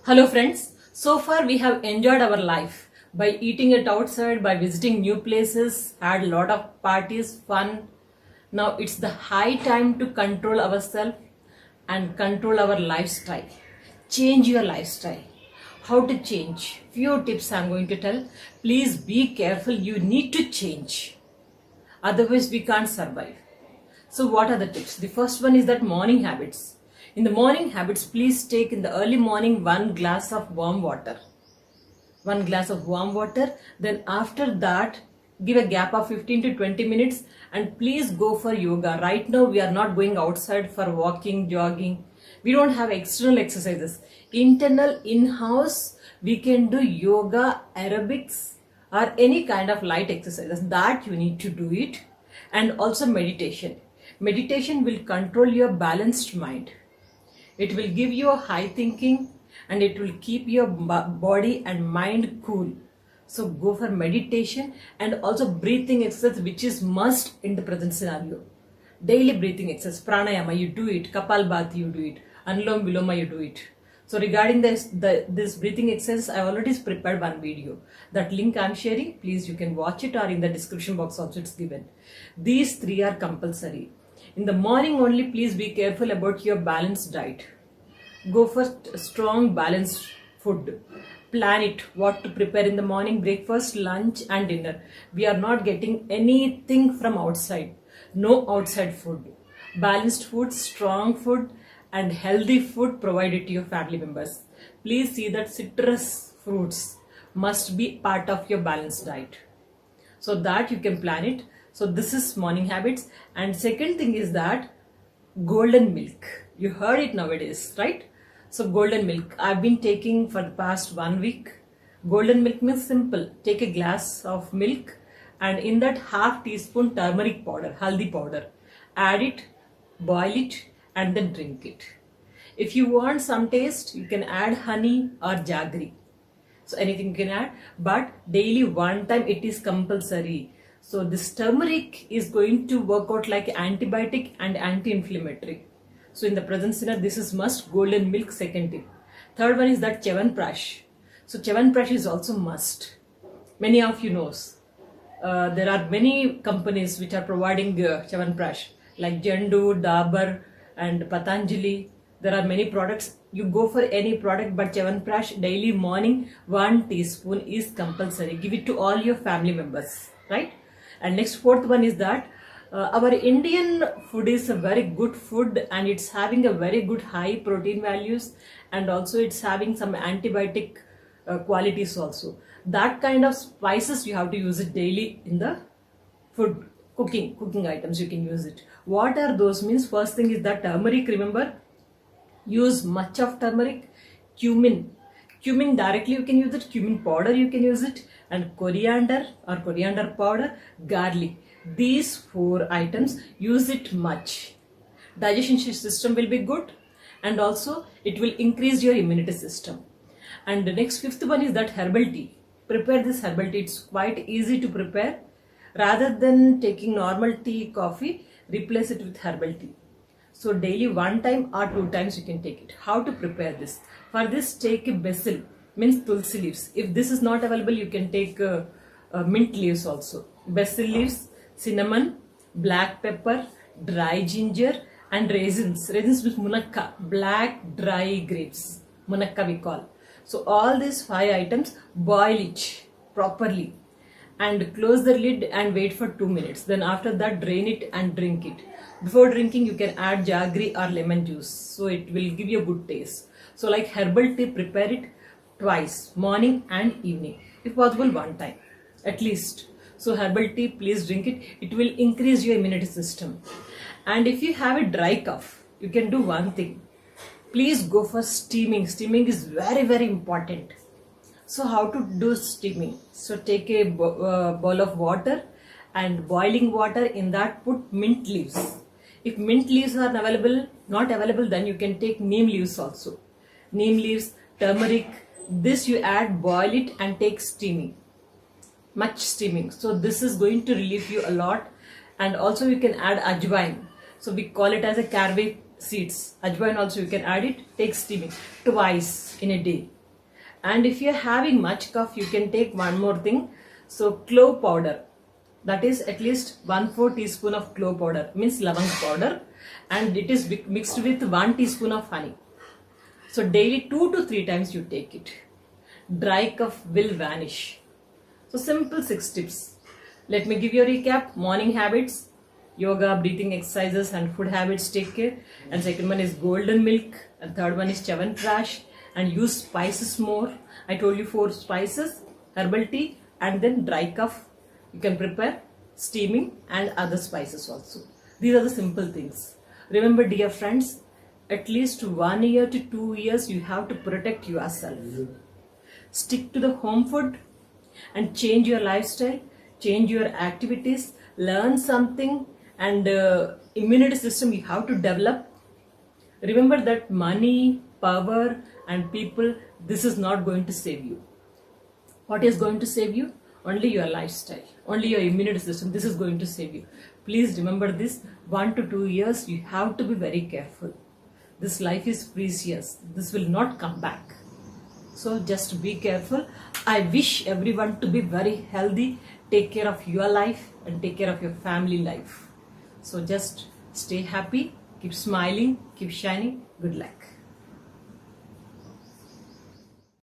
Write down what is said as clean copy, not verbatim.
Hello friends, so far we have enjoyed our life by eating it outside, by visiting new places, had a lot of parties, fun. Now it's the high time to control ourselves and control our lifestyle. Change your lifestyle. How to change? Few tips I'm going to tell. Please be careful, you need to change. Otherwise we can't survive. So what are the tips? The first one is that morning habits. In the morning habits, please take in the early morning 1 glass of warm water. 1 glass of warm water. Then after that, give a gap of 15 to 20 minutes and please go for yoga. Right now we are not going outside for walking, jogging. We don't have external exercises. Internal, in-house, we can do yoga, aerobics or any kind of light exercises. That you need to do it. And also meditation. Meditation will control your balanced mind. It will give you a high thinking and it will keep your body and mind cool. So go for meditation and also breathing exercise, which is must in the present scenario. Daily breathing exercise, pranayama, you do it. Kapalbhati, you do it. Anulom Viloma, you do it. So regarding this breathing exercise, I already prepared one video. That link I'm sharing, please you can watch it or in the description box also it's given. These three are compulsory. In the morning only, please be careful about your balanced diet. Go for strong balanced food. Plan it, what to prepare in the morning, breakfast, lunch and dinner. We are not getting anything from outside. No outside food. Balanced food, strong food and healthy food provided to your family members. Please see that citrus fruits must be part of your balanced diet. So that you can plan it. So this is morning habits. And second thing is that golden milk. You heard it nowadays, right? So golden milk. I've been taking for the past 1 week. Golden milk means simple. Take a glass of milk and in that half teaspoon turmeric powder, haldi powder. Add it, boil it and then drink it. If you want some taste, you can add honey or jaggery. So anything you can add, but daily one time it is compulsory. So this turmeric is going to work out like antibiotic and anti-inflammatory. So in the present scenario, this is must. Golden milk, second tip. Third one is that Chyawanprash. So Chyawanprash is also must. Many of you knows. There are many companies which are providing Chyawanprash like Jandu, Dabur and Patanjali. There are many products. You go for any product, but Chyawanprash daily morning 1 teaspoon is compulsory. Give it to all your family members, right? And next fourth one is that our Indian food is a very good food and it's having a very good high protein values and also it's having some antibiotic qualities also. That kind of spices you have to use it daily in the food, cooking items you can use it. What are those means? First thing is that turmeric, remember, use much of turmeric. Cumin directly you can use it, cumin powder you can use it, and coriander or coriander powder, garlic. These 4 items, use it much. Digestion system will be good and also it will increase your immunity system. And the next fifth one is that herbal tea. Prepare this herbal tea, it's quite easy to prepare. Rather than taking normal tea, coffee, replace it with herbal tea. So daily 1 time or 2 times you can take it. How to prepare this? For this, take a basil, means tulsi leaves. If this is not available, you can take mint leaves also. Basil leaves, cinnamon, black pepper, dry ginger and raisins. Raisins with munakka, black dry grapes. Munakka we call. So all these 5 items, boil it properly and close the lid and wait for 2 minutes. Then after that, drain it and drink it. Before drinking, you can add jaggery or lemon juice. So it will give you a good taste. So like herbal tea, prepare it twice, morning and evening. If possible, 1 time at least. So herbal tea, please drink it. It will increase your immunity system. And if you have a dry cough, you can do one thing. Please go for steaming. Steaming is very, very important. So how to do steaming? So take a bowl of water and boiling water, in that put mint leaves. If mint leaves are not available, then you can take neem leaves also. Neem leaves, turmeric, this you add, boil it and take steaming. Much steaming. So this is going to relieve you a lot. And also you can add ajwain. So we call it as a caraway seeds. Ajwain also you can add it. Take steaming twice in a day. And if you're having much cough, you can take one more thing. So clove powder, that is at least 1/4 teaspoon of clove powder, means lavang powder, and it is mixed with 1 teaspoon of honey. So daily 2 to 3 times you take it. Dry cough will vanish. So simple 6 tips. Let me give you a recap. Morning habits, yoga, breathing exercises and food habits, take care. And second one is golden milk. And third one is Chyawanprash. And use spices more. I told you 4 spices, herbal tea, and then dry cough. You can prepare steaming and other spices also. These are the simple things. Remember, dear friends, at least 1 year to 2 years you have to protect yourself. Stick to the home food and change your lifestyle, change your activities, learn something, and immunity system you have to develop. Remember that money, power and people, this is not going to save you. What is going to save you? Only your lifestyle, only your immunity system. This is going to save you. Please remember this. 1 to 2 years you have to be very careful. This life is precious. This will not come back. So just be careful. I wish everyone to be very healthy. Take care of your life and take care of your family life. So just stay happy, keep smiling, keep shining. Good luck.